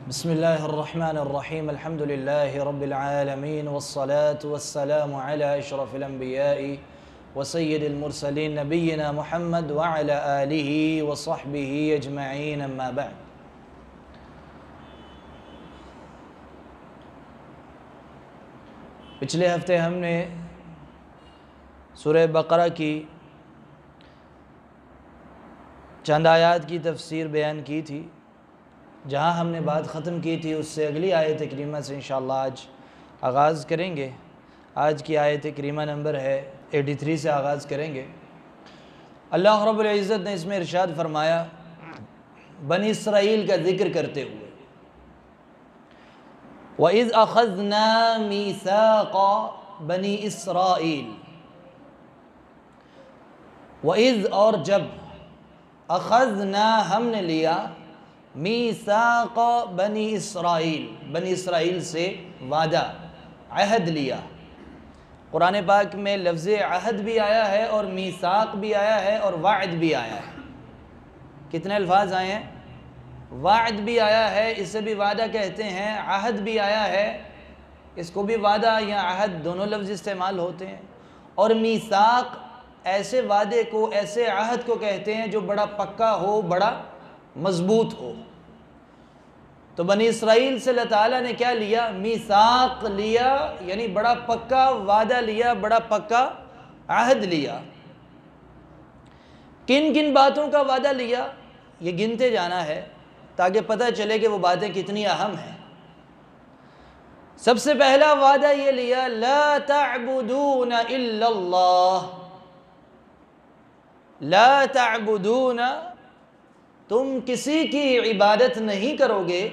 بسم الله الرحمن الرحيم الحمد لله رب العالمين والصلاة والسلام على أشرف الأنبياء وسيد المرسلين نبينا محمد وعلى آله وصحبه أجمعين أما بعد. پچھلے ہفتے ہم نے سورہ بقرہ کی چند آیات کی تفسیر بیان کی تھی. جہاں ہم نے بات ختم کی تھی اس سے اگلی آیت کریمہ سے انشاءاللہ آج آغاز کریں گے. آج کی آیت کریمہ نمبر ہے 83 سے آغاز کریں گے. اللہ رب العزت نے اس میں ارشاد فرمایا بنی اسرائیل کا ذکر کرتے ہوئے وَإِذْ أَخَذْنَا مِيثَاقَ بَنِي إِسْرَائِيل. وَإِذْ اور جب اخذنا ہم نے لیا میثاق بنی اسرائیل بنی اسرائیل سے وعدہ عہد لیا. قرآن پاک میں لفظ عہد بھی آیا ہے اور میثاق بھی آیا ہے اور وعد بھی آیا ہے. کتنے الفاظ آئے ہیں؟ وعد بھی آیا ہے, اسے بھی وعدہ کہتے ہیں. عہد بھی آیا ہے, اس کو بھی وعدہ یا عہد دونوں لفظ استعمال ہوتے ہیں. اور میثاق ایسے وعدے کو, ایسے عہد کو کہتے ہیں جو بڑا پکا ہو, بڑا مضبوط ہو. تو بنی اسرائیل سے اللہ تعالیٰ نے کیا لیا؟ میثاق لیا, یعنی بڑا پکا وعدہ لیا, بڑا پکا عہد لیا. کن کن باتوں کا وعدہ لیا یہ گنتے جانا ہے تاکہ پتہ چلے کہ وہ باتیں کتنی اہم ہیں. سب سے پہلا وعدہ یہ لیا لا تعبدون الا اللہ. لا تعبدون, تم کسی کی عبادت نہیں کرو گے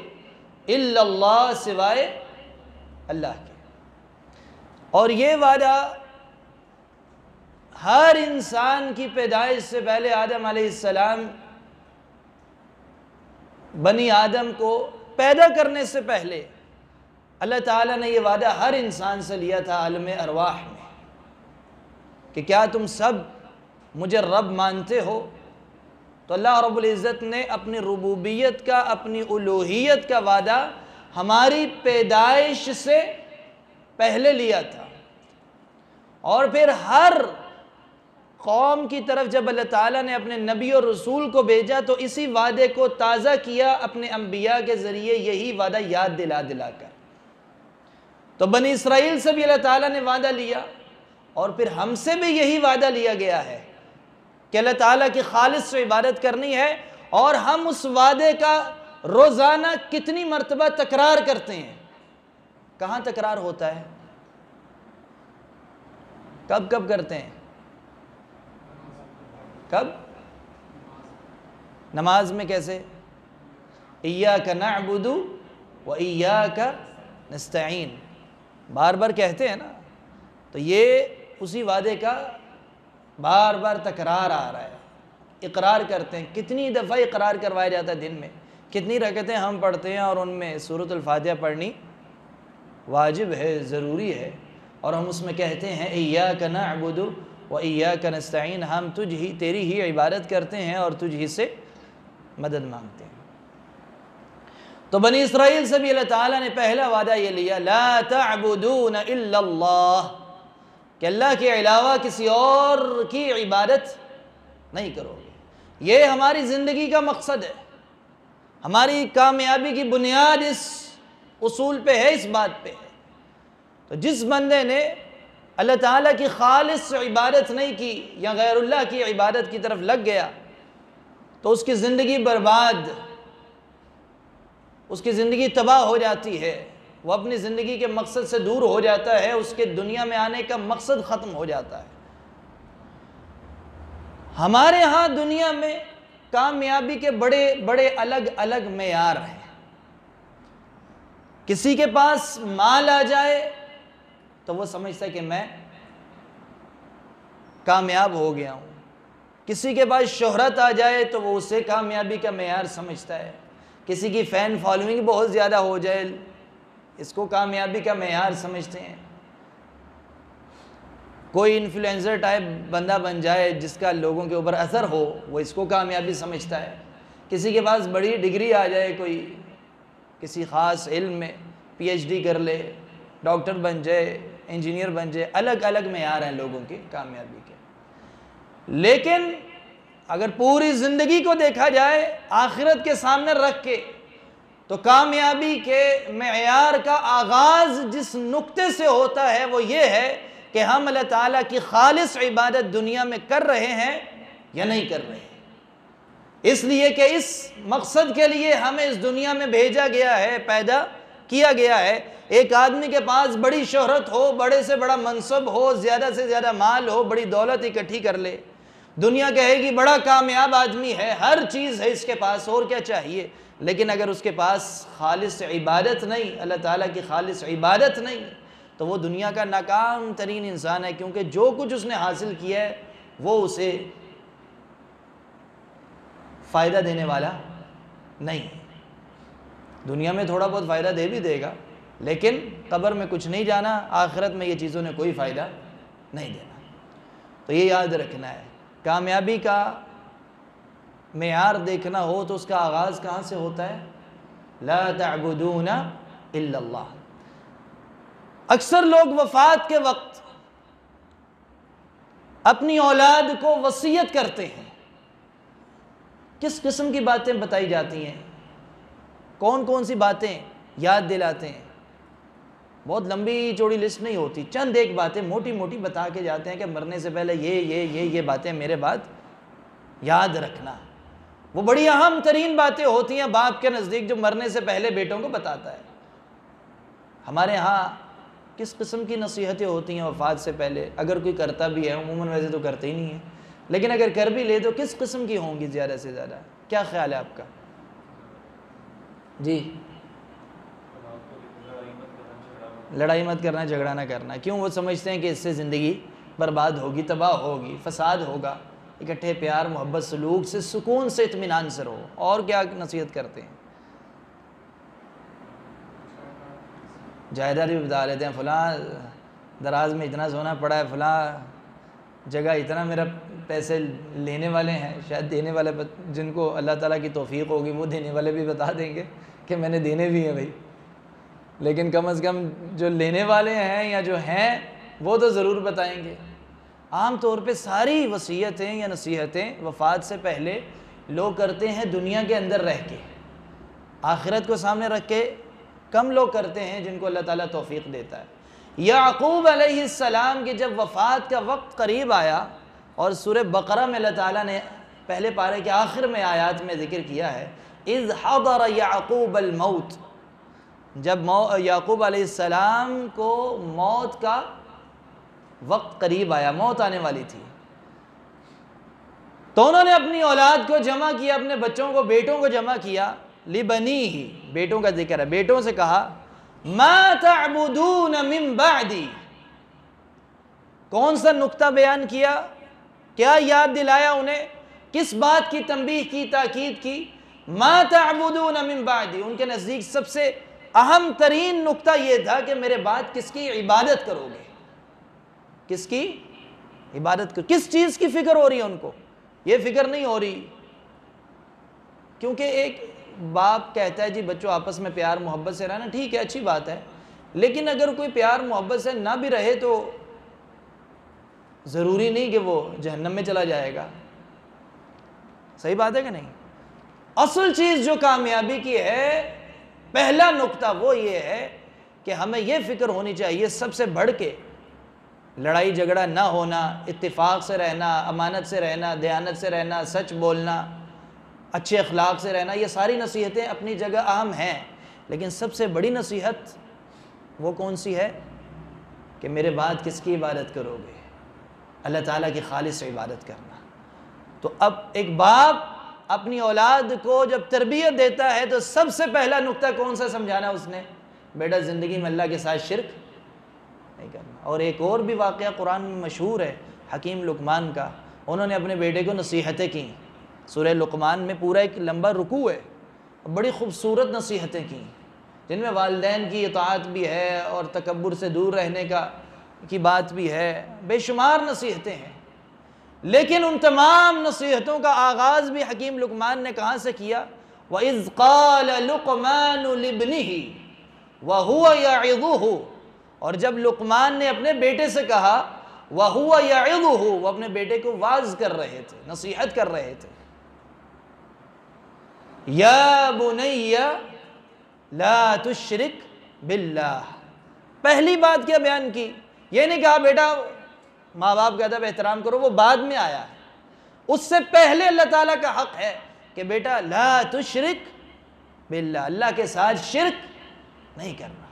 الا اللہ, سوائے اللہ کے. اور یہ وعدہ ہر انسان کی پیدائش سے پہلے آدم علیہ السلام, بنی آدم کو پیدا کرنے سے پہلے اللہ تعالیٰ نے یہ وعدہ ہر انسان سے لیا تھا عالم ارواح میں کہ کیا تم سب مجھے رب مانتے ہو؟ تو اللہ رب العزت نے اپنی ربوبیت کا, اپنی الوہیت کا وعدہ ہماری پیدائش سے پہلے لیا تھا. اور پھر ہر قوم کی طرف جب اللہ تعالیٰ نے اپنے نبی اور رسول کو بھیجا تو اسی وعدے کو تازہ کیا اپنے انبیاء کے ذریعے, یہی وعدہ یاد دلا دلا کر. تو بنی اسرائیل سے بھی اللہ تعالیٰ نے وعدہ لیا اور پھر ہم سے بھی یہی وعدہ لیا گیا ہے کہ اللہ تعالیٰ کی خالص سے عبادت کرنی ہے. اور ہم اس وعدے کا روزانہ کتنی مرتبہ تکرار کرتے ہیں. کہاں تکرار ہوتا ہے؟ کب کب کرتے ہیں؟ کب؟ نماز میں. کیسے؟ ایاک نعبد و ایاک نستعین, بار بار کہتے ہیں نا. تو یہ اسی وعدے کا بار بار تکرار آ رہا ہے. اقرار کرتے ہیں. کتنی دفعہ اقرار کروایا جاتا ہے دن میں؟ کتنی رکعتیں ہم پڑھتے ہیں اور ان میں سورۃ الفاتحہ پڑھنی واجب ہے, ضروری ہے. اور ہم اس میں کہتے ہیں ایاک نعبد و ایاک نستعین, ہم تیری ہی عبادت کرتے ہیں اور تجھ ہی سے مدد مانگتے ہیں. تو بنی اسرائیل سے بھی اللہ تعالیٰ نے پہلا وعدہ یہ لیا لا تعبدون الا اللہ, کہ اللہ کے علاوہ کسی اور کی عبادت نہیں کرو گے. یہ ہماری زندگی کا مقصد ہے. ہماری کامیابی کی بنیاد اس اصول پہ ہے, اس بات پہ ہے. تو جس بندے نے اللہ تعالیٰ کی خالص عبادت نہیں کی یا غیر اللہ کی عبادت کی طرف لگ گیا تو اس کی زندگی برباد, اس کی زندگی تباہ ہو جاتی ہے. وہ اپنی زندگی کے مقصد سے دور ہو جاتا ہے, اس کے دنیا میں آنے کا مقصد ختم ہو جاتا ہے. ہمارے ہاں دنیا میں کامیابی کے بڑے بڑے الگ الگ معیار ہیں. کسی کے پاس مال آ جائے تو وہ سمجھتا ہے کہ میں کامیاب ہو گیا ہوں. کسی کے پاس شہرت آ جائے تو وہ اسے کامیابی کا معیار سمجھتا ہے. کسی کی فین فالوئنگ بہت زیادہ ہو جائے, اس کو کامیابی کا معیار سمجھتے ہیں. کوئی انفلوئنسر ٹائپ بندہ بن جائے جس کا لوگوں کے اوپر اثر ہو, وہ اس کو کامیابی سمجھتا ہے. کسی کے پاس بڑی ڈگری آ جائے, کوئی کسی خاص علم میں پی ایچ ڈی کر لے، ڈاکٹر بن جائے، انجینئر بن جائے، الگ الگ معیار ہیں لوگوں کی کامیابی کے۔ لیکن اگر پوری زندگی کو دیکھا جائے آخرت کے سامنے رکھ کے، تو کامیابی کے معیار کا آغاز جس نقطے سے ہوتا ہے وہ یہ ہے کہ ہم اللہ تعالیٰ کی خالص عبادت دنیا میں کر رہے ہیں یا نہیں کر رہے ہیں۔ اس لیے کہ اس مقصد کے لیے ہمیں اس دنیا میں بھیجا گیا ہے، پیدا کیا گیا ہے۔ ایک آدمی کے پاس بڑی شہرت ہو، بڑے سے بڑا منصب ہو، زیادہ سے زیادہ مال ہو، بڑی دولت اکٹھی کر لے، دنیا کہے گی بڑا کامیاب آدمی ہے، ہر چیز ہے اس کے پاس، اور کیا چاہیے؟ لیکن اگر اس کے پاس خالص عبادت نہیں، اللہ تعالیٰ کی خالص عبادت نہیں، تو وہ دنیا کا ناکام ترین انسان ہے، کیونکہ جو کچھ اس نے حاصل کیا ہے وہ اسے فائدہ دینے والا نہیں۔ دنیا میں تھوڑا بہت فائدہ دے بھی دے گا، لیکن قبر میں کچھ نہیں جانا، آخرت میں یہ چیزوں نے کوئی فائدہ نہیں دینا۔ تو یہ یاد رکھنا ہے، کامیابی کا معیار دیکھنا ہو تو اس کا آغاز کہاں سے ہوتا ہے؟ لا تعبدون الا اللہ۔ اکثر لوگ وفات کے وقت اپنی اولاد کو وصیت کرتے ہیں، کس قسم کی باتیں بتائی جاتی ہیں، کون کون سی باتیں یاد دلاتے ہیں؟ بہت لمبی چوڑی لسٹ نہیں ہوتی، چند ایک باتیں موٹی موٹی بتا کے جاتے ہیں کہ مرنے سے پہلے یہ باتیں میرے بعد یاد رکھنا۔ وہ بڑی اہم ترین باتیں ہوتی ہیں باپ کے نزدیک جو مرنے سے پہلے بیٹوں کو بتاتا ہے۔ ہمارے ہاں کس قسم کی نصیحتیں ہوتی ہیں وفات سے پہلے؟ اگر کوئی کرتا بھی ہے، عموماً ویسے تو کرتے ہی نہیں ہے، لیکن اگر کر بھی لے تو کس قسم کی ہوں گی زیادہ سے زیادہ؟ کیا خیال ہے آپ کا؟ جی، لڑائی مت کرنا، جھگڑا نہ کرنا۔ کیوں؟ وہ سمجھتے ہیں کہ اس سے زندگی برباد ہوگی، تباہ ہوگی، فساد ہوگا۔ اکٹھے پیار محبت سلوک سے، سکون سے، اطمینان سے رہو۔ اور کیا نصیحت کرتے ہیں؟ جائیداد بھی بتا لیتے ہیں، فلاں دراز میں اتنا سونا پڑا ہے، فلاں جگہ اتنا میرا پیسے لینے والے ہیں، شاید دینے والے جن کو اللہ تعالیٰ کی توفیق ہوگی وہ دینے والے بھی بتا دیں گے کہ میں نے دینے بھی ہیں بھائی، لیکن کم از کم جو لینے والے ہیں یا جو ہیں وہ تو ضرور بتائیں گے۔ عام طور پہ ساری وصیتیں یا نصیحتیں وفات سے پہلے لوگ کرتے ہیں دنیا کے اندر رہ کے، آخرت کو سامنے رکھ کے کم لوگ کرتے ہیں جن کو اللہ تعالیٰ توفیق دیتا ہے۔ یعقوب علیہ السلام کی جب وفات کا وقت قریب آیا، اور سورہ بقرہ میں اللہ تعالیٰ نے پہلے پارے کے آخر میں آیات میں ذکر کیا ہے، اذ حضر یعقوب الموت، جب یعقوب علیہ السلام کو موت کا وقت قریب آیا، موت آنے والی تھی، تو انہوں نے اپنی اولاد کو جمع کیا، اپنے بچوں کو، بیٹوں کو جمع کیا، لبنیہ، بیٹوں کا ذکر ہے، بیٹوں سے کہا ما تعبدون من بعدی۔ کون سا نقطہ بیان کیا؟ کیا یاد دلایا انہیں؟ کس بات کی تنبیہ کی، تاکید کی؟ ما تعبدون من بعدی، ان کے نزدیک سب سے اہم ترین نقطہ یہ تھا کہ میرے بعد کس کی عبادت کرو گے، کس کی عبادت کرو، کس چیز کی فکر ہو رہی ہے ان کو؟ یہ فکر نہیں ہو رہی، کیونکہ ایک باپ کہتا ہے جی بچوں آپس میں پیار محبت سے رہنا، ٹھیک ہے، اچھی بات ہے، لیکن اگر کوئی پیار محبت سے نہ بھی رہے تو ضروری نہیں کہ وہ جہنم میں چلا جائے گا۔ صحیح بات ہے کہ نہیں؟ اصل چیز جو کامیابی کی ہے، پہلا نقطہ وہ یہ ہے کہ ہمیں یہ فکر ہونی چاہیے سب سے بڑھ کے، لڑائی جھگڑا نہ ہونا، اتفاق سے رہنا، امانت سے رہنا، دیانت سے رہنا، سچ بولنا، اچھے اخلاق سے رہنا، یہ ساری نصیحتیں اپنی جگہ اہم ہیں، لیکن سب سے بڑی نصیحت وہ کون سی ہے کہ میرے بعد کس کی عبادت کرو گے؟ اللہ تعالیٰ کی خالص عبادت کرنا۔ تو اب ایک باپ اپنی اولاد کو جب تربیت دیتا ہے تو سب سے پہلا نقطہ کون سا سمجھانا اس نے؟ بیٹا زندگی میں اللہ کے ساتھ شرک نہیں کرنا۔ اور ایک اور بھی واقعہ قرآن میں مشہور ہے حکیم لقمان کا، انہوں نے اپنے بیٹے کو نصیحتیں کیں، سورہ لقمان میں پورا ایک لمبا رکوع ہے، بڑی خوبصورت نصیحتیں کیں، جن میں والدین کی اطاعت بھی ہے اور تکبر سے دور رہنے کی بات بھی ہے، بے شمار نصیحتیں ہیں۔ لیکن ان تمام نصیحتوں کا آغاز بھی حکیم لقمان نے کہاں سے کیا؟ وَإِذْ قَالَ لُقْمَانُ لِابْنِهِ وَهُوَ يَعِظُهُ، اور جب لقمان نے اپنے بیٹے سے کہا وَهُوَ يَعِظُهُ، وہ اپنے بیٹے کو واعظ کر رہے تھے، نصیحت کر رہے تھے، یا بنی لا تشرک باللہ، پہلی بات کیا بیان کی؟ یہ نہیں کہا بیٹا ماں باپ کا ادب احترام کرو، وہ بعد میں آیا ہے، اس سے پہلے اللہ تعالیٰ کا حق ہے کہ بیٹا لا تشرک باللہ، اللہ کے ساتھ شرک نہیں کرنا،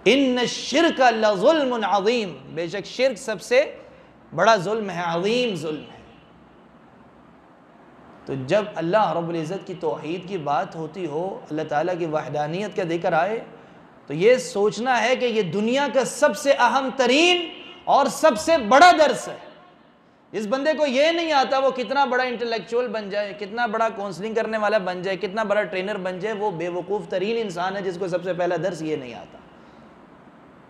ان الشرک لظلم عظیم، بے شک شرک سب سے بڑا ظلم ہے، عظیم ظلم ہے۔ تو جب اللہ رب العزت کی توحید کی بات ہوتی ہو، اللہ تعالیٰ کی وحدانیت کا ذکر آئے، تو یہ سوچنا ہے کہ یہ دنیا کا سب سے اہم ترین اور سب سے بڑا درس ہے۔ اس بندے کو یہ نہیں آتا وہ کتنا بڑا انٹلیکچوئل بن جائے، کتنا بڑا کونسلنگ کرنے والا بن جائے، کتنا بڑا ٹرینر بن جائے، وہ بے وقوف ترین انسان ہے جس کو سب سے پہلا درس یہ نہیں آتا۔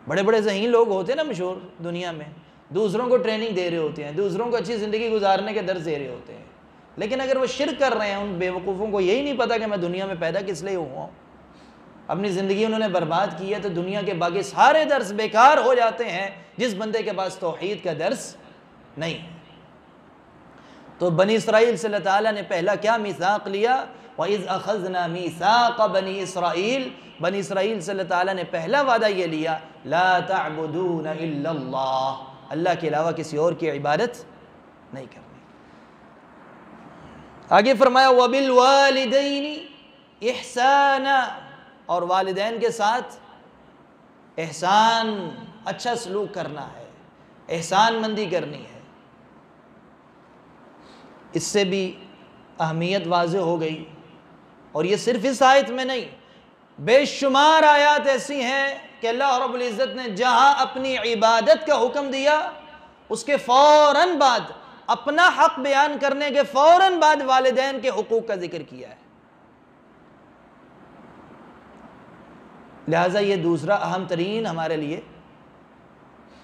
بڑے بڑے ذہین لوگ ہوتے ہیں نا مشہور دنیا میں، دوسروں کو ٹریننگ دے رہے ہوتے ہیں، دوسروں کو اچھی زندگی گزارنے کے درس دے رہے ہوتے ہیں، لیکن اگر وہ شرک کر رہے ہیں، ان بے وقوفوں کو یہی نہیں پتا کہ میں دنیا میں پیدا کس لیے ہوا ہوں، اپنی زندگی انہوں نے برباد کی ہے، تو دنیا کے باقی سارے درس بیکار ہو جاتے ہیں جس بندے کے پاس توحید کا درس نہیں ہے۔ تو بنی اسرائیل سے اللہ تعالیٰ نے پہلا کیا میثاق لیا؟ وَإِذْ أَخَذْنَا مِيثَاقَ بَنِي إِسْرَائِيل، بنی اسرائیل سے اللہ تعالیٰ نے پہلا وعدہ یہ لیا لَا تَعْبُدُونَ إِلَّا اللَّهِ، اللہ کے علاوہ کسی اور کی عبادت نہیں کرنی۔ آگے فرمایا وَبِالْوَالِدَيْنِ إِحْسَانًا، اور والدین کے ساتھ احسان، اچھا سلوک کرنا ہے، احسان مندی کرنی ہے۔ اس سے بھی اہمیت واضح ہو گئی، اور یہ صرف اس آیت میں نہیں، بے شمار آیات ایسی ہیں کہ اللہ رب العزت نے جہاں اپنی عبادت کا حکم دیا، اس کے فوراً بعد اپنا حق بیان کرنے کے فوراً بعد والدین کے حقوق کا ذکر کیا ہے۔ لہٰذا یہ دوسرا اہم ترین ہمارے لیے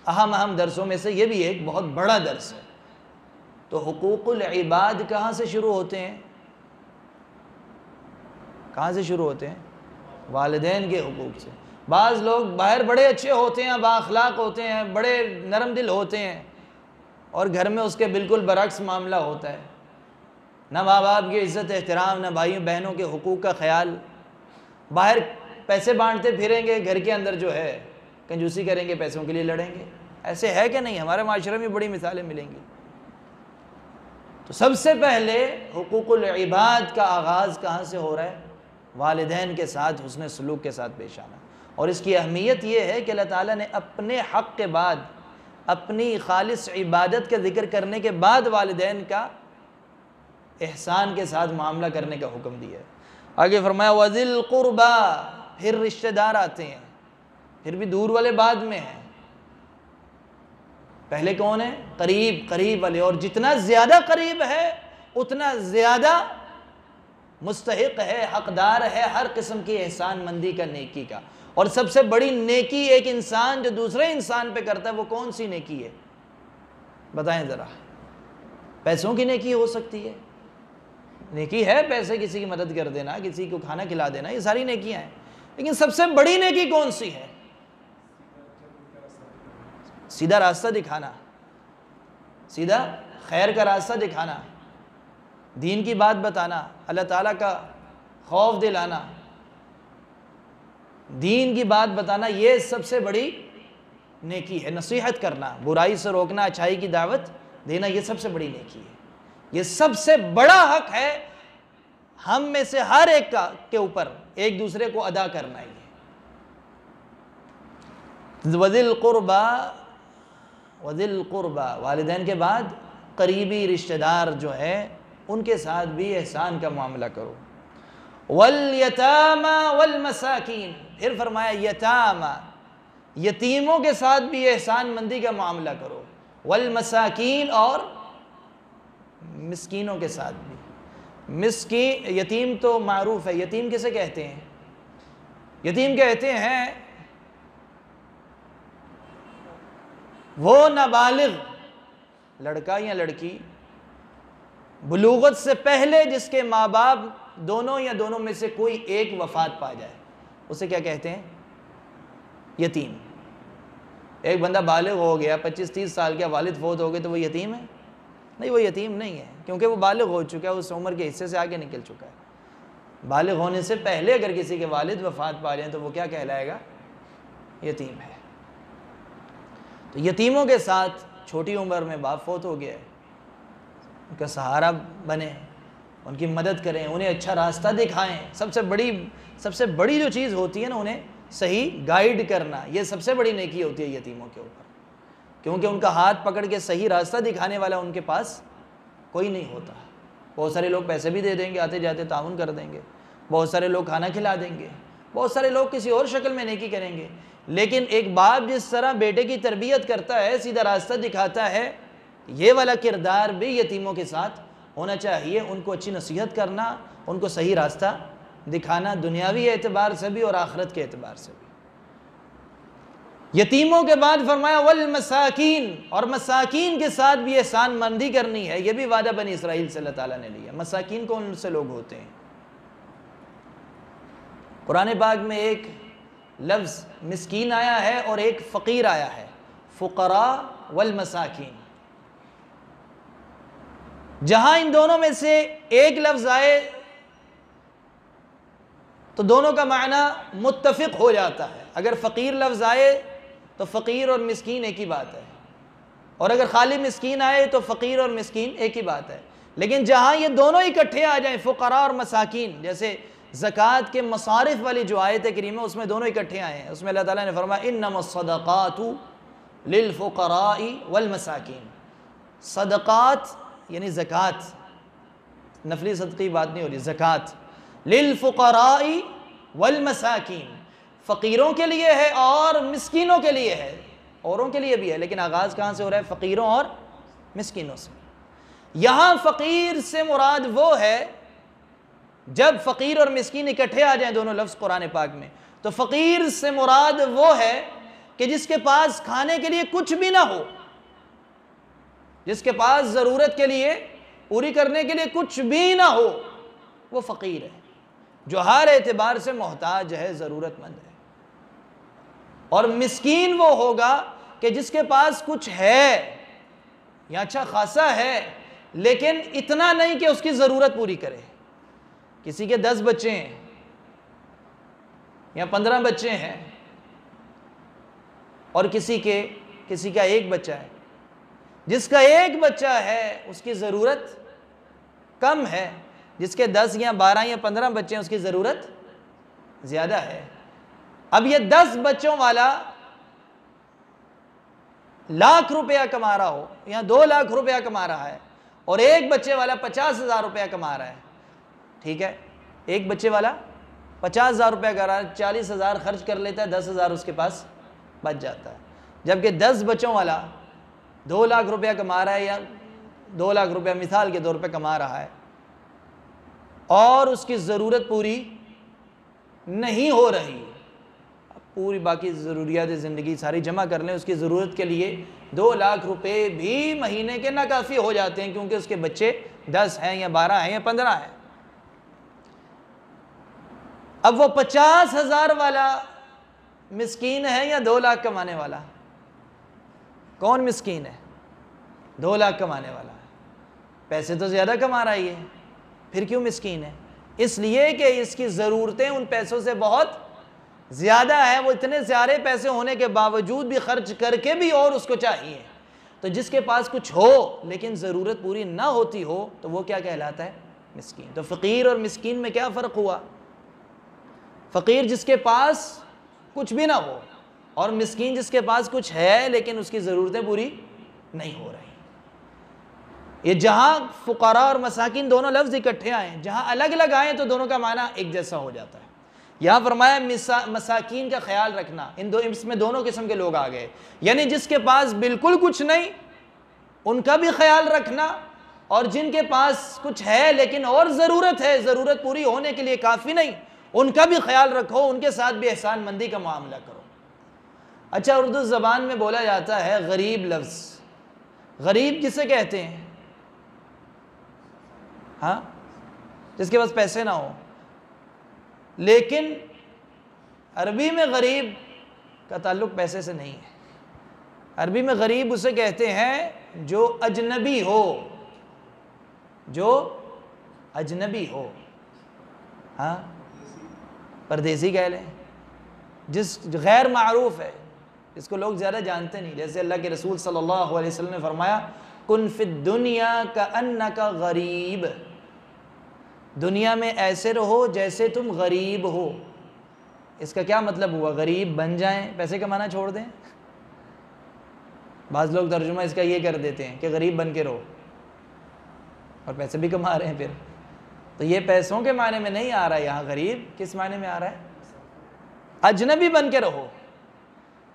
اہم درسوں میں سے یہ بھی ایک بہت بڑا درس ہے۔ تو حقوق العباد کہاں سے شروع ہوتے ہیں؟ کہاں سے شروع ہوتے ہیں؟ والدین کے حقوق سے۔ بعض لوگ باہر بڑے اچھے ہوتے ہیں، بااخلاق ہوتے ہیں، بڑے نرم دل ہوتے ہیں، اور گھر میں اس کے بالکل برعکس معاملہ ہوتا ہے، نہ ماں باپ کی عزت احترام، نہ بھائیوں بہنوں کے حقوق کا خیال، باہر پیسے بانٹتے پھریں گے، گھر کے اندر جو ہے کنجوسی کریں گے، پیسوں کے لیے لڑیں گے۔ ایسے ہے کہ نہیں؟ ہمارے معاشرے میں بڑی مثالیں ملیں گی۔ تو سب سے پہلے حقوق العباد کا آغاز کہاں سے ہو رہا ہے؟ والدین کے ساتھ حسن سلوک کے ساتھ پیش آنا۔ اور اس کی اہمیت یہ ہے کہ اللہ تعالیٰ نے اپنے حق کے بعد، اپنی خالص عبادت کا ذکر کرنے کے بعد والدین کا احسان کے ساتھ معاملہ کرنے کا حکم دیا ہے۔ آگے فرمایا وَذِي الْقُرْبَى، پھر رشتہ دار آتے ہیں، پھر بھی دور والے بعد میں ہیں۔ پہلے کون ہیں؟ قریب والے، اور جتنا زیادہ قریب ہے اتنا زیادہ مستحق ہے، حقدار ہے ہر قسم کی احسان مندی کا، نیکی کا۔ اور سب سے بڑی نیکی ایک انسان جو دوسرے انسان پہ کرتا ہے وہ کون سی نیکی ہے؟ بتائیں ذرا۔ پیسوں کی نیکی ہو سکتی ہے، نیکی ہے پیسے کسی کی مدد کر دینا، کسی کو کھانا کھلا دینا، یہ ساری نیکیاں ہیں، لیکن سب سے بڑی نیکی کون سی ہے؟ سیدھا راستہ دکھانا، سیدھا خیر کا راستہ دکھانا، دین کی بات بتانا، اللہ تعالیٰ کا خوف دلانا، دین کی بات بتانا، یہ سب سے بڑی نیکی ہے۔ نصیحت کرنا، برائی سے روکنا، اچھائی کی دعوت دینا، یہ سب سے بڑی نیکی ہے۔ یہ سب سے بڑا حق ہے ہم میں سے ہر ایک کے اوپر، ایک دوسرے کو ادا کرنا ہے۔ وَذِي الْقُرْبَى، والدین کے بعد قریبی رشتہ دار جو ہے ان کے ساتھ بھی احسان کا معاملہ کرو۔ وَالْيَتَامَى وَالْمَسَاكِينَ، پھر فرمایا یتامہ، یتیموں کے ساتھ بھی احسان مندی کا معاملہ کرو۔ والمساکین، اور مسکینوں کے ساتھ بھی۔ یتیم تو معروف ہے، یتیم کسے کہتے ہیں؟ یتیم کہتے ہیں وہ نابالغ لڑکا یا لڑکی، بلوغت سے پہلے جس کے ماں باپ دونوں یا دونوں میں سے کوئی ایک وفات پا جائے، اسے کیا کہتے ہیں؟ یتیم۔ ایک بندہ بالغ ہو گیا، 25-30 سال کا، والد فوت ہو گئے، تو وہ یتیم ہے؟ نہیں، وہ یتیم نہیں ہے، کیونکہ وہ بالغ ہو چکا ہے، اس عمر کے حصے سے آگے نکل چکا ہے۔ بالغ ہونے سے پہلے اگر کسی کے والد وفات پا جائیں تو وہ کیا کہلائے گا؟ یتیم ہے۔ تو یتیموں کے ساتھ چھوٹی عمر میں باپ فوت ہو گیا ہے، ان کا سہارا بنیں، ان کی مدد کریں، انہیں اچھا راستہ دکھائیں۔ سب سے بڑی جو چیز ہوتی ہے نا، انہیں صحیح گائیڈ کرنا، یہ سب سے بڑی نیکی ہوتی ہے یتیموں کے اوپر، کیونکہ ان کا ہاتھ پکڑ کے صحیح راستہ دکھانے والا ان کے پاس کوئی نہیں ہوتا۔ بہت سارے لوگ پیسے بھی دے دیں گے، آتے جاتے تعاون کر دیں گے، بہت سارے لوگ کھانا کھلا دیں گے، بہت سارے لوگ کسی اور شکل میں نیکی کریں گے، لیکن ایک باپ جس طرح بیٹے کی تربیت کرتا ہے، سیدھا راستہ دکھاتا ہے، یہ والا کردار بھی یتیموں کے ساتھ ہونا چاہیے۔ ان کو اچھی نصیحت کرنا، ان کو صحیح راستہ دکھانا، دنیاوی اعتبار سے بھی اور آخرت کے اعتبار سے بھی۔ یتیموں کے بعد فرمایا والمساکین، اور مساکین کے ساتھ بھی احسان مندی کرنی ہے۔ یہ بھی وعدہ بنی اسرائیل سے اللہ تعالیٰ نے لیا۔ مساکین کون سے لوگ ہوتے ہیں؟ قرآن پاک میں ایک لفظ مسکین آیا ہے اور ایک فقیر آیا ہے، فقراء والمساکین۔ جہاں ان دونوں میں سے ایک لفظ آئے تو دونوں کا معنی متفق ہو جاتا ہے۔ اگر فقیر لفظ آئے تو فقیر اور مسکین ایک ہی بات ہے، اور اگر خالی مسکین آئے تو فقیر اور مسکین ایک ہی بات ہے۔ لیکن جہاں یہ دونوں اکٹھے آ جائیں، فقراء اور مساکین، جیسے زکوٰۃ کے مصارف والی جو آیت کریمہ، اس میں دونوں اکٹھے آئے ہیں۔ اس میں اللہ تعالیٰ نے فرمایا انما الصدقات للفقراء والمساکین۔ صدقات یعنی زکوٰۃ، نفلی صدقی بات نہیں ہو رہی، زکوٰۃ للفقراء والمساکین، فقیروں کے لیے ہے اور مسکینوں کے لیے ہے، اوروں کے لیے بھی ہے، لیکن آغاز کہاں سے ہو رہا ہے؟ فقیروں اور مسکینوں سے۔ یہاں فقیر سے مراد وہ ہے، جب فقیر اور مسکین اکٹھے آ جائیں دونوں لفظ قرآن پاک میں، تو فقیر سے مراد وہ ہے کہ جس کے پاس کھانے کے لیے کچھ بھی نہ ہو، جس کے پاس ضرورت کے لیے پوری کرنے کے لیے کچھ بھی نہ ہو، وہ فقیر ہے، جو ہر اعتبار سے محتاج ہے، ضرورت مند ہے۔ اور مسکین وہ ہوگا کہ جس کے پاس کچھ ہے یا اچھا خاصا ہے، لیکن اتنا نہیں کہ اس کی ضرورت پوری کرے۔ کسی کے 10 بچے ہیں یا 15 بچے ہیں، اور کسی کا ایک بچہ ہے۔ جس کا ایک بچہ ہے اس کی ضرورت کم ہے، جس کے 10 یا 12 یا 15 بچے ہیں اس کی ضرورت زیادہ ہے۔ اب یہ 10 بچوں والا لاکھ روپیہ کما رہا ہو یا 2 لاکھ روپیہ کما رہا ہے، اور ایک بچے والا 50,000 روپیہ کما رہا ہے، ٹھیک ہے، ایک بچے والا 50,000 روپیہ کما رہا ہے، 40,000 خرچ کر لیتا ہے، 10,000 اس کے پاس بچ جاتا ہے۔ جبکہ 10 بچوں والا 2 لاکھ روپیہ کما رہا ہے، یا 2 لاکھ روپیہ مثال کے طور پہ کما رہا ہے، اور اس کی ضرورت پوری نہیں ہو رہی، پوری باقی ضروریات زندگی ساری جمع کر لیں، اس کی ضرورت کے لیے 2 لاکھ روپے بھی مہینے کے ناکافی ہو جاتے ہیں، کیونکہ اس کے بچے 10 ہیں یا 12 ہیں یا 15 ہیں۔ اب وہ 50,000 والا مسکین ہے یا 2 لاکھ کمانے والا؟ کون مسکین ہے؟ 2 لاکھ کمانے والا ہے، پیسے تو زیادہ کما رہا ہی ہے، پھر کیوں مسکین ہے؟ اس لیے کہ اس کی ضرورتیں ان پیسوں سے بہت زیادہ ہیں، وہ اتنے سارے پیسے ہونے کے باوجود بھی خرچ کر کے بھی اور اس کو چاہیے۔ تو جس کے پاس کچھ ہو لیکن ضرورت پوری نہ ہوتی ہو تو وہ کیا کہلاتا ہے؟ مسکین۔ تو فقیر اور مسکین میں کیا فرق ہوا؟ فقیر جس کے پاس کچھ بھی نہ ہو، اور مسکین جس کے پاس کچھ ہے لیکن اس کی ضرورتیں پوری نہیں ہو رہی۔ یہ جہاں فقراء اور مساکین دونوں لفظ اکٹھے آئے، جہاں الگ الگ آئے تو دونوں کا معنی ایک جیسا ہو جاتا ہے۔ یہاں فرمایا مساکین کا خیال رکھنا، اس میں دونوں قسم کے لوگ آ گئے، یعنی جس کے پاس بالکل کچھ نہیں ان کا بھی خیال رکھنا، اور جن کے پاس کچھ ہے لیکن اور ضرورت ہے، ضرورت پوری ہونے کے لیے کافی نہیں، ان کا بھی خیال رکھو، ان کے ساتھ بھی احسان مندی کا معاملہ کرو۔ اچھا، اردو زبان میں بولا جاتا ہے غریب لفظ، غریب کسے کہتے ہیں؟ ہاں، جس کے پاس پیسے نہ ہو. لیکن عربی میں غریب کا تعلق پیسے سے نہیں ہے. عربی میں غریب اسے کہتے ہیں جو اجنبی ہو، جو اجنبی ہو. ہاں، پردیسی کہہ لیں، جس غیر معروف ہے، جس کو لوگ زیادہ جانتے نہیں. جیسے اللہ کے رسول صلی اللہ علیہ وسلم نے فرمایا کن فی الدنیا کأنک غریب، دنیا میں ایسے رہو جیسے تم غریب ہو. اس کا کیا مطلب ہوا؟ غریب بن جائیں، پیسے کمانا چھوڑ دیں. بعض لوگ ترجمہ اس کا یہ کر دیتے ہیں کہ غریب بن کے رہو، اور پیسے بھی کما رہے ہیں پھر. تو یہ پیسوں کے معنی میں نہیں آ رہا ہے یہاں. غریب کس معنی میں آ رہا ہے؟ اجنبی بن کے رہو.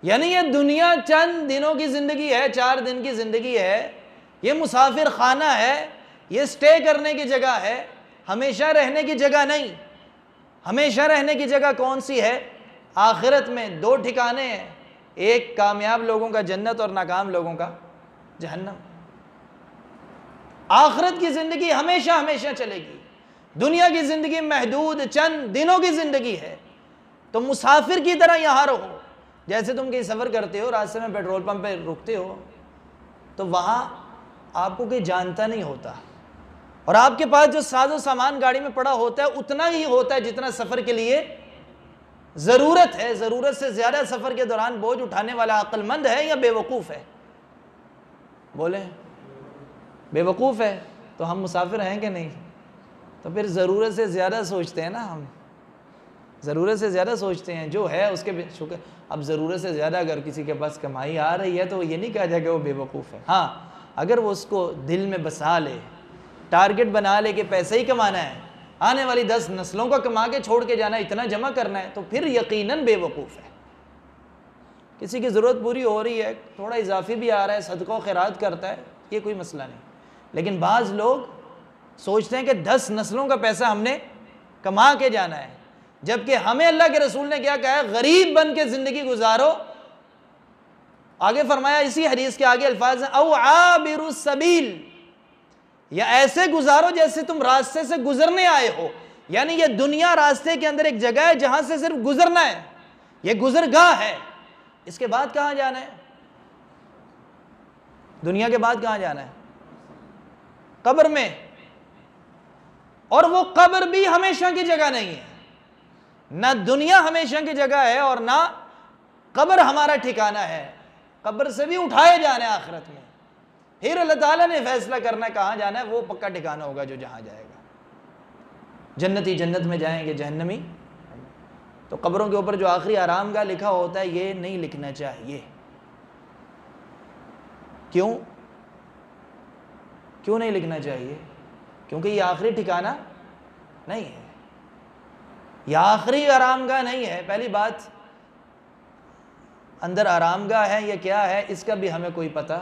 یعنی یہ دنیا چند دنوں کی زندگی ہے، 4 دن کی زندگی ہے، یہ مسافر خانہ ہے، یہ سٹے کرنے کی جگہ ہے، ہمیشہ رہنے کی جگہ نہیں. ہمیشہ رہنے کی جگہ کون سی ہے؟ آخرت میں 2 ٹھکانے ہیں، ایک کامیاب لوگوں کا جنت اور ناکام لوگوں کا جہنم. آخرت کی زندگی ہمیشہ ہمیشہ چلے گی. دنیا کی زندگی محدود چند دنوں کی زندگی ہے. تو مسافر کی طرح یہاں رہو. جیسے تم کہیں سفر کرتے ہو، راستے میں پیٹرول پمپ پہ رکتے ہو، تو وہاں آپ کو کوئی جانتا نہیں ہوتا، اور آپ کے پاس جو ساز و سامان گاڑی میں پڑا ہوتا ہے اتنا ہی ہوتا ہے جتنا سفر کے لیے ضرورت ہے. ضرورت سے زیادہ سفر کے دوران بوجھ اٹھانے والا عقل مند ہے یا بے وقوف ہے؟ بولیں، بے وقوف ہے. تو ہم مسافر ہیں کہ نہیں؟ تو پھر ضرورت سے زیادہ سوچتے ہیں نا. ہم ضرورت سے زیادہ سوچتے ہیں، جو ہے اس کے شکر. اب ضرورت سے زیادہ اگر کسی کے پاس کمائی آ رہی ہے تو یہ نہیں کہا جائے کہ وہ بے وقوف ہے. ہاں، اگر وہ اس کو دل میں بسا لے، ٹارگٹ بنا لے کہ پیسے ہی کمانا ہے، آنے والی 10 نسلوں کا کما کے چھوڑ کے جانا ہے، اتنا جمع کرنا ہے، تو پھر یقیناً بے وقوف ہے. کسی کی ضرورت پوری ہو رہی ہے، تھوڑا اضافی بھی آ رہا ہے، صدقہ و خیرات کرتا ہے، یہ کوئی مسئلہ نہیں. لیکن بعض لوگ سوچتے ہیں کہ 10 نسلوں کا پیسہ ہم نے کما کے جانا ہے، جبکہ ہمیں اللہ کے رسول نے کیا کہا ہے؟ غریب بن کے زندگی گزارو. آگے فرمایا اسی حدیث کے آگے الفاظ ہیں او عابر السبیل، یا ایسے گزارو جیسے تم راستے سے گزرنے آئے ہو. یعنی یہ دنیا راستے کے اندر ایک جگہ ہے جہاں سے صرف گزرنا ہے، یہ گزرگاہ ہے. اس کے بعد کہاں جانا ہے؟ دنیا کے بعد کہاں جانا ہے؟ قبر میں. اور وہ قبر بھی ہمیشہ کی جگہ نہیں ہے. نہ دنیا ہمیشہ کی جگہ ہے اور نہ قبر ہمارا ٹھکانہ ہے. قبر سے بھی اٹھائے جانا ہے آخرت میں. پھر اللہ تعالیٰ نے فیصلہ کرنا ہے کہاں جانا ہے، وہ پکا ٹھکانہ ہوگا جو جہاں جائے گا. جنتی جنت میں جائیں گے، جہنمی. تو قبروں کے اوپر جو آخری آرام گاہ لکھا ہوتا ہے یہ نہیں لکھنا چاہیے. کیوں نہیں لکھنا چاہیے؟ کیونکہ یہ آخری ٹھکانہ نہیں ہے، یہ آخری آرام گاہ نہیں ہے. پہلی بات، اندر آرام گاہ ہے یا کیا ہے اس کا بھی ہمیں کوئی پتہ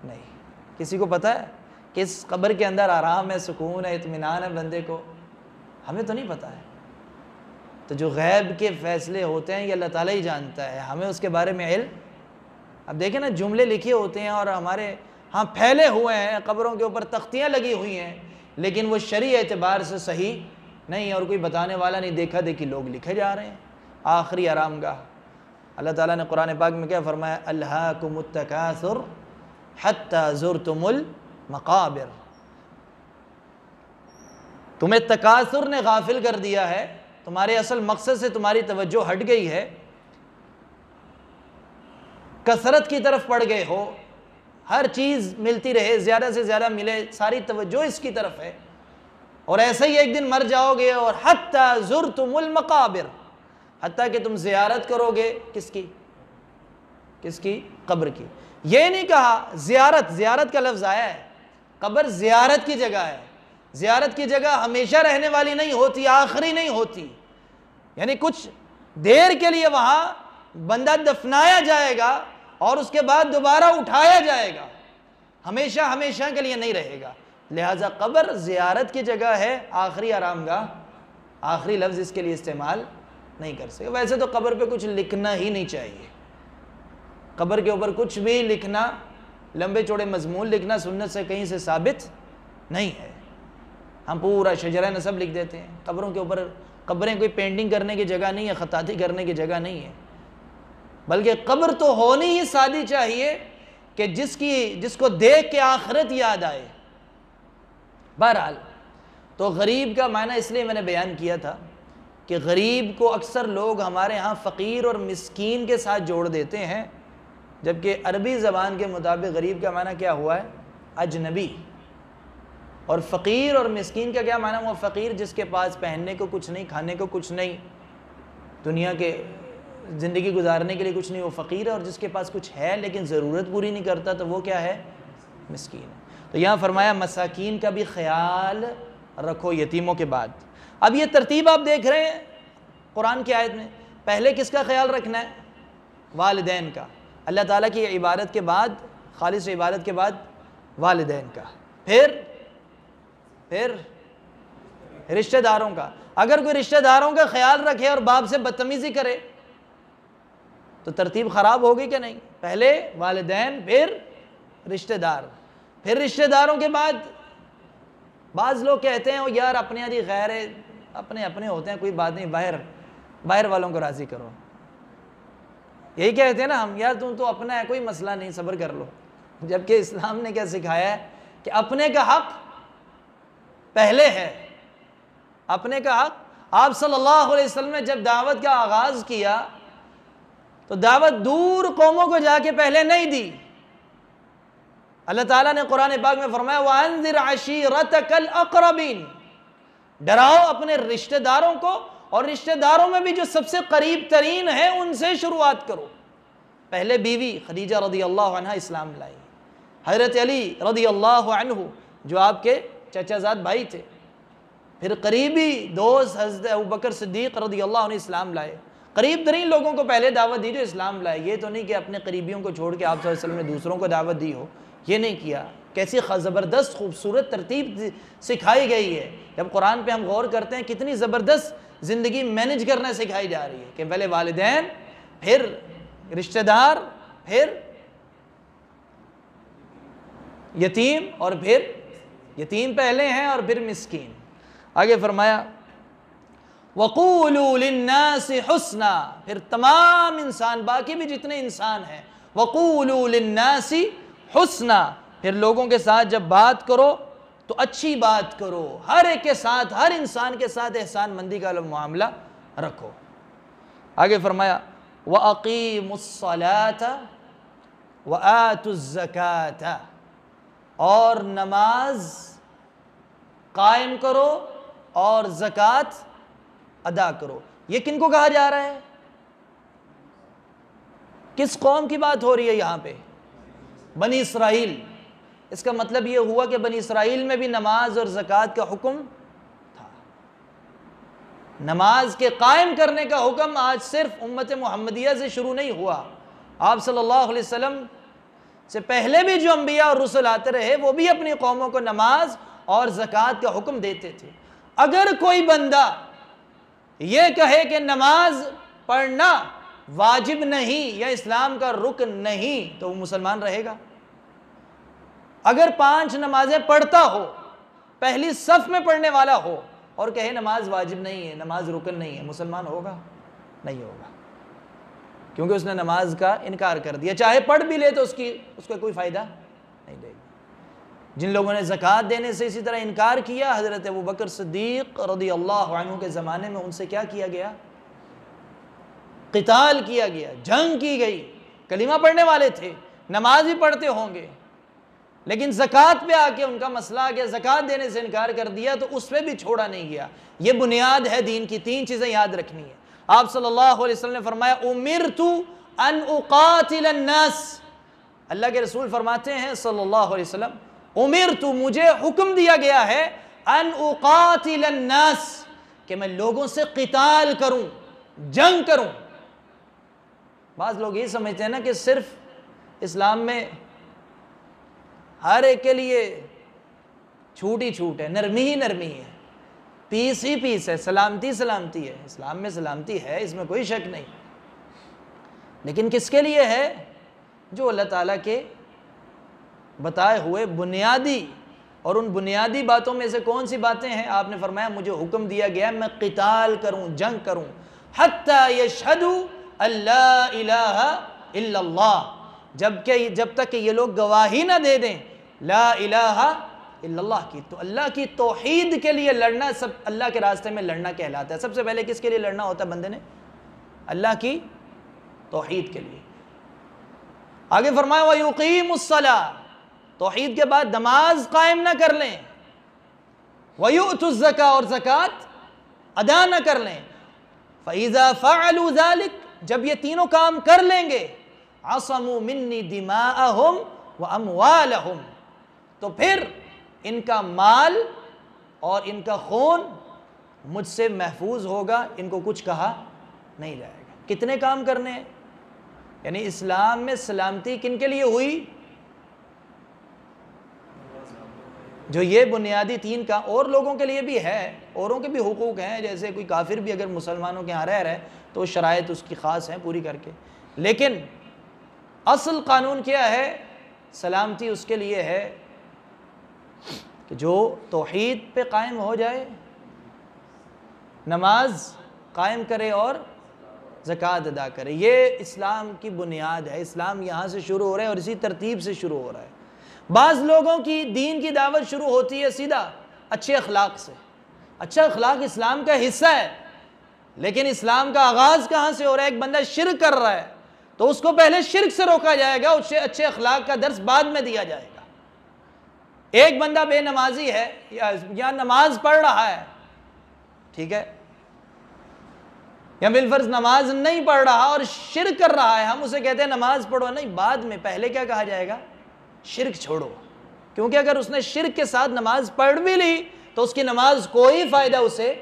نہیں. کسی کو پتہ ہے کہ اس قبر کے اندر آرام ہے، سکون ہے، اطمینان ہے بندے کو؟ ہمیں تو نہیں پتہ ہے. تو جو غیب کے فیصلے ہوتے ہیں یہ اللہ تعالیٰ ہی جانتا ہے، ہمیں اس کے بارے میں علم. اب دیکھیں نا، جملے لکھے ہوتے ہیں اور ہمارے ہاں پھیلے ہوئے ہیں، قبروں کے اوپر تختیاں لگی ہوئی ہیں، لیکن وہ شرعی اعتبار سے صحیح نہیں، اور کوئی بتانے والا نہیں، دیکھا دیکھی لوگ لکھے جا رہے ہیں. آخری آرام گاہ. اللہ تعالیٰ نے قرآن پاک میں کیا فرمایا؟ الہاکم التکاثر حتی زرتم المقابر. تمہیں تکاثر نے غافل کر دیا ہے، تمہارے اصل مقصد سے تمہاری توجہ ہٹ گئی ہے، کثرت کی طرف پڑ گئے ہو، ہر چیز ملتی رہے، زیادہ سے زیادہ ملے، ساری توجہ اس کی طرف ہے، اور ایسے ہی ایک دن مر جاؤ گے. اور حتی زرتم المقابر، حتیٰ کہ تم زیارت کرو گے کس کی؟ قبر کی. یہ نہیں کہا زیارت کا لفظ آیا ہے. قبر زیارت کی جگہ ہے. زیارت کی جگہ ہمیشہ رہنے والی نہیں ہوتی، آخری نہیں ہوتی. یعنی کچھ دیر کے لیے وہاں بندہ دفنایا جائے گا اور اس کے بعد دوبارہ اٹھایا جائے گا، ہمیشہ کے لیے نہیں رہے گا. لہٰذا قبر زیارت کی جگہ ہے، آخری آرام گاہ. آخری لفظ اس کے لیے استعمال نہیں کر سکے. ویسے تو قبر پہ کچھ لکھنا ہی نہیں چاہیے. قبر کے اوپر کچھ بھی لکھنا، لمبے چوڑے مضمون لکھنا سنت سے کہیں سے ثابت نہیں ہے. ہم پورا شجرہ نسب لکھ دیتے ہیں قبروں کے اوپر. قبریں کوئی پینٹنگ کرنے کی جگہ نہیں ہے، خطاطی کرنے کی جگہ نہیں ہے، بلکہ قبر تو ہونی ہی سادی چاہیے کہ جس کو دیکھ کے آخرت یاد آئے. بہرحال تو غریب کا معنی اس لیے میں نے بیان کیا تھا کہ غریب کو اکثر لوگ ہمارے ہاں فقیر اور مسکین کے ساتھ جوڑ دیتے ہیں، جبکہ عربی زبان کے مطابق غریب کا معنی کیا ہوا ہے؟ اجنبی. اور فقیر اور مسکین کا کیا معنی؟ وہ فقیر جس کے پاس پہننے کو کچھ نہیں، کھانے کو کچھ نہیں، دنیا کے زندگی گزارنے کے لیے کچھ نہیں، وہ فقیر ہے. اور جس کے پاس کچھ ہے لیکن ضرورت پوری نہیں کرتا تو وہ کیا ہے؟ مسکین ہے. تو یہاں فرمایا مساکین کا بھی خیال رکھو یتیموں کے بعد. اب یہ ترتیب آپ دیکھ رہے ہیں قرآن کی آیت میں، پہلے کس کا خیال رکھنا ہے؟ والدین کا. اللہ تعالیٰ کی عبادت کے بعد، خالص عبادت کے بعد والدین کا، پھر رشتہ داروں کا. اگر کوئی رشتہ داروں کا خیال رکھے اور باپ سے بدتمیزی کرے تو ترتیب خراب ہوگی کہ نہیں؟ پہلے والدین، پھر رشتہ دار، پھر رشتہ داروں کے بعد. بعض لوگ کہتے ہیں یار اپنے یاری غیر ہے، اپنے ہوتے ہیں، کوئی بات نہیں، باہر والوں کو راضی کرو. یہی کہتے ہیں نا ہم، یار تم تو اپنا ہے، کوئی مسئلہ نہیں، صبر کر لو. جبکہ اسلام نے کیا سکھایا ہے کہ اپنے کا حق پہلے ہے. اپنے کا حق. آپ صلی اللہ علیہ وسلم نے جب دعوت کا آغاز کیا تو دعوت دور قوموں کو جا کے پہلے نہیں دی. اللہ تعالیٰ نے قرآن پاک میں فرمایا وَأَنذِرْ عَشِيرَتَكَ الْأَقْرَبِينَ، ڈراؤ اپنے رشتہ داروں کو، اور رشتہ داروں میں بھی جو سب سے قریب ترین ہیں ان سے شروعات کرو. پہلے بیوی خدیجہ رضی اللہ عنہ اسلام لائی، حضرت علی رضی اللہ عنہ جو آپ کے چچا زاد بھائی تھے، پھر قریبی دوست حضرت ابوبکر صدیق رضی اللہ عنہ اسلام لائے. قریب ترین لوگوں کو پہلے دعوت دی جو اسلام لائے. یہ تو نہیں کہ اپنے قریبیوں کو چھوڑ کے آپ صلی اللہ علیہ وسلم نے دوسروں کو دعوت دی ہو، یہ نہیں کیا. کیسی زبردست خوبصورت ترتیب سکھائی گئی ہے. جب قرآن پہ ہم غور کرتے ہیں کتنی زبردست زندگی مینج کرنا سکھائی جا رہی ہے کہ پہلے والدین، پھر رشتہ دار، پھر یتیم، اور پھر یتیم پہلے ہیں اور پھر مسکین. آگے فرمایا وَقُولُوا لِلنَّاسِ حُسْنًا، پھر تمام انسان، باقی بھی جتنے انسان ہیں، وَقُولُوا لِلنَّاسِ حُسْنًا، پھر لوگوں کے ساتھ جب بات کرو تو اچھی بات کرو، ہر ایک کے ساتھ، ہر انسان کے ساتھ احسان مندی کا معاملہ رکھو. آگے فرمایا وَأَقِيمُوا الصَّلَاةَ وَآتُوا الزَّكَاةَ، اور نماز قائم کرو اور زکوٰۃ ادا کرو. یہ کن کو کہا جا رہا ہے؟ کس قوم کی بات ہو رہی ہے یہاں پہ؟ بنی اسرائیل. اس کا مطلب یہ ہوا کہ بنی اسرائیل میں بھی نماز اور زکوٰۃ کا حکم تھا. نماز کے قائم کرنے کا حکم آج صرف امت محمدیہ سے شروع نہیں ہوا. آپ صلی اللہ علیہ وسلم سے پہلے بھی جو انبیاء اور رسل آتے رہے وہ بھی اپنی قوموں کو نماز اور زکوٰۃ کا حکم دیتے تھے. اگر کوئی بندہ یہ کہے کہ نماز پڑھنا واجب نہیں یا اسلام کا رکن نہیں تو وہ مسلمان رہے گا. اگر 5 نمازیں پڑھتا ہو، پہلی صف میں پڑھنے والا ہو، اور کہے نماز واجب نہیں ہے، نماز رکن نہیں ہے، مسلمان ہوگا؟ نہیں ہوگا، کیونکہ اس نے نماز کا انکار کر دیا. چاہے پڑھ بھی لے تو اس کا کوئی فائدہ نہیں دے گا. جن لوگوں نے زکوٰۃ دینے سے اسی طرح انکار کیا، حضرت ابوبکر صدیق رضی اللہ عنہ کے زمانے میں ان سے کیا کیا گیا؟ قتال کیا گیا، جنگ کی گئی. کلمہ پڑھنے والے تھے، نماز بھی پڑھتے ہوں گے، لیکن زکوٰۃ پہ آ کے ان کا مسئلہ آ گیا، زکوٰۃ دینے سے انکار کر دیا تو اس پہ بھی چھوڑا نہیں گیا. یہ بنیاد ہے دین کی. 3 چیزیں یاد رکھنی ہے. آپ صلی اللہ علیہ وسلم نے فرمایا امرت ان اقاتل الناس، اللہ کے رسول فرماتے ہیں صلی اللہ علیہ وسلم امرت، مجھے حکم دیا گیا ہے، ان اقاتل الناس، کہ میں لوگوں سے قتال کروں، جنگ کروں. بعض لوگ یہ سمجھتے ہیں نا کہ صرف اسلام میں ہر ایک کے لیے چھوٹ ہی چھوٹ ہے، نرمی ہی نرمی ہے، پیس ہی پیس ہے، سلامتی سلامتی ہے. اسلام میں سلامتی ہے، اس میں کوئی شک نہیں، لیکن کس کے لیے ہے؟ جو اللہ تعالیٰ کے بتائے ہوئے بنیادی اور ان بنیادی باتوں میں سے کون سی باتیں ہیں؟ آپ نے فرمایا مجھے حکم دیا گیا میں قتال کروں، جنگ کروں، حتی یشہدوا ان لا الہ الا اللہ، جب تک کہ یہ لوگ گواہی نہ دے دیں لا الہ الا اللہ کی۔ تو اللہ کی توحید کے لیے لڑنا، سب اللہ کے راستے میں لڑنا کہلاتا ہے۔ سب سے پہلے کس کے لیے لڑنا ہوتا ہے بندے نے؟ اللہ کی توحید کے لیے۔ آگے فرمایا وَيُقِيمُ الصَّلَاةَ، توحید کے بعد نماز قائم نہ کر لیں، وَيُؤْتُ الزَّكَاةَ، اور زکوٰۃ ادا نہ کر لیں، فَإِذَا فَعَلُوا ذَلِكَ، جب یہ تینوں کام کر لیں گے، عَصَمُوا مِنِّي دِمَاءَهُمْ وَأَمْوَالَهُمْ، تو پھر ان کا مال اور ان کا خون مجھ سے محفوظ ہوگا، ان کو کچھ کہا نہیں جائے گا۔ کتنے کام کرنے ہیں؟ یعنی اسلام میں سلامتی کن کے لیے ہوئی؟ جو یہ بنیادی تین کا، اور لوگوں کے لیے بھی ہے، اوروں کے بھی حقوق ہیں، جیسے کوئی کافر بھی اگر مسلمانوں کے یہاں رہ رہا ہے تو شرائط اس کی خاص ہیں پوری کر کے، لیکن اصل قانون کیا ہے؟ سلامتی اس کے لیے ہے کہ جو توحید پہ قائم ہو جائے، نماز قائم کرے اور زکوٰۃ ادا کرے۔ یہ اسلام کی بنیاد ہے۔ اسلام یہاں سے شروع ہو رہا ہے اور اسی ترتیب سے شروع ہو رہا ہے۔ بعض لوگوں کی دین کی دعوت شروع ہوتی ہے سیدھا اچھے اخلاق سے۔ اچھا اخلاق اسلام کا حصہ ہے، لیکن اسلام کا آغاز کہاں سے ہو رہا ہے؟ ایک بندہ شرک کر رہا ہے تو اس کو پہلے شرک سے روکا جائے گا، اسے اچھے اخلاق کا درس بعد میں دیا جائے گا۔ ایک بندہ بے نمازی ہے یا نماز پڑھ رہا ہے، ٹھیک ہے، یا بالفرض نماز نہیں پڑھ رہا اور شرک کر رہا ہے، ہم اسے کہتے ہیں نماز پڑھو، نہیں، بعد میں پہلے کیا کہا جائے گا؟ شرک چھوڑو، کیونکہ اگر اس نے شرک کے ساتھ نماز پڑھ بھی لی تو اس کی نماز کوئی فائدہ اسے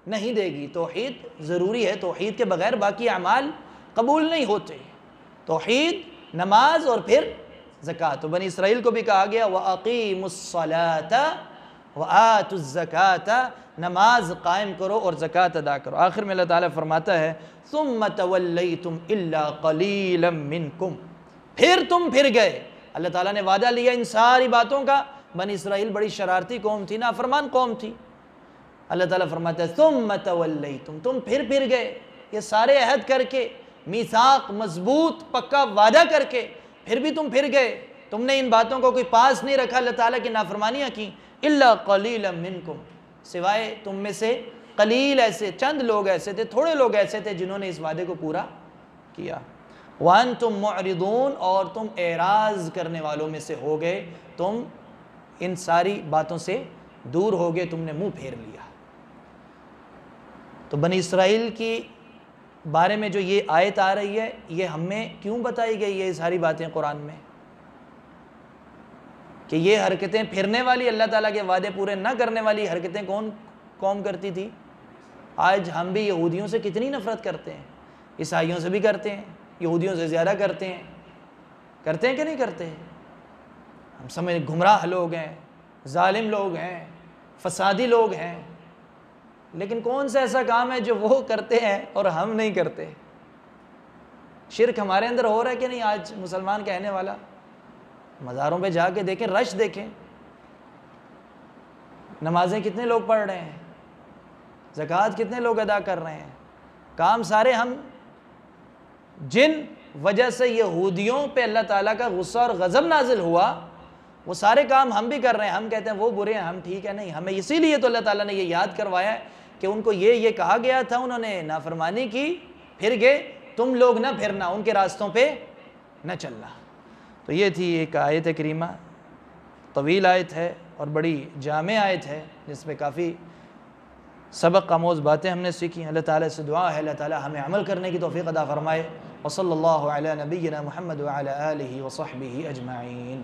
نہیں دے گی۔ توحید ضروری ہے، توحید کے بغیر باقی اعمال قبول نہیں ہوتے۔ توحید، نماز اور پھر زکوٰۃ۔ تو بنی اسرائیل کو بھی کہا گیا وَأَقِيمُوا الصَّلَاةَ وَآتُوا الزَّكَاةَ، نماز قائم کرو اور زکوٰۃ ادا کرو۔ آخر میں اللہ تعالیٰ فرماتا ہے ثُمَّ تَوَلَّيْتُمْ إِلَّا قَلِيلًا مِّنْكُمْ، پھر تم پھر گئے۔ اللہ تعالیٰ نے وعدہ لیا ان ساری باتوں کا۔ بنی اسرائیل بڑی شرارتی قوم تھی، نافرمان قوم تھی۔ اللہ تعالیٰ فرماتا ہے ثُمَّ تَوَلَّيْتُمْ، تم پھر گئے، یہ سارے عہد کر کے، میثاق مضبوط پکا وعدہ کر کے، پھر بھی تم پھر گئے، تم نے ان باتوں کو کوئی پاس نہیں رکھا، اللہ تعالیٰ کی نافرمانیاں کی۔ إِلَّا قَلِيلًا مِّنْكُمْ، سوائے تم میں سے قلیل ایسے، چند لوگ ایسے تھے، تھوڑے لوگ ایسے تھے جنہوں نے اس وعدے کو پورا کیا۔ وَأَنْتُمْ مُعْرِضُونَ، اور تم اعراض کرنے والوں میں سے ہو گئے، تم ان ساری باتوں سے دور ہو گئے، تم نے منہ پھیر لیا۔ تو بنی اسرائیل کی بارے میں جو یہ آیت آ رہی ہے، یہ ہمیں کیوں بتائی گئی ہے یہ ساری باتیں قرآن میں؟ کہ یہ حرکتیں پھرنے والی، اللہ تعالیٰ کے وعدے پورے نہ کرنے والی حرکتیں کون قوم کرتی تھی؟ آج ہم بھی یہودیوں سے کتنی نفرت کرتے ہیں، عیسائیوں سے بھی کرتے ہیں، یہودیوں سے زیادہ کرتے ہیں کہ نہیں کرتے؟ ہم سمجھ گمراہ لوگ ہیں، ظالم لوگ ہیں، فسادی لوگ ہیں، لیکن کون سا ایسا کام ہے جو وہ کرتے ہیں اور ہم نہیں کرتے؟ شرک ہمارے اندر ہو رہا ہے کہ نہیں؟ آج مسلمان کہنے والا مزاروں پہ جا کے دیکھیں، رش دیکھیں، نمازیں کتنے لوگ پڑھ رہے ہیں، زکوٰۃ کتنے لوگ ادا کر رہے ہیں، کام سارے ہم جن وجہ سے یہودیوں پہ اللہ تعالیٰ کا غصہ اور غضب نازل ہوا، وہ سارے کام ہم بھی کر رہے ہیں۔ ہم کہتے ہیں وہ برے ہیں، ہم ٹھیک ہے، نہیں، ہمیں اسی لیے تو اللہ تعالیٰ نے یہ یاد کروایا ہے کہ ان کو یہ کہا گیا تھا، انہوں نے نافرمانی کی، پھر گئے، تم لوگ نہ پھرنا، ان کے راستوں پہ نہ چلنا۔ تو یہ تھی ایک آیت کریمہ، طویل آیت ہے اور بڑی جامع آیت ہے، جس میں کافی سبق آموز باتیں ہم نے سیکھی۔ اللہ تعالیٰ سے دعا ہے اللہ تعالیٰ ہمیں عمل کرنے کی توفیق عطا فرمائے۔ وصلی اللہ علی نبینا محمد وعلی آلہ وصحبہ اجمعین۔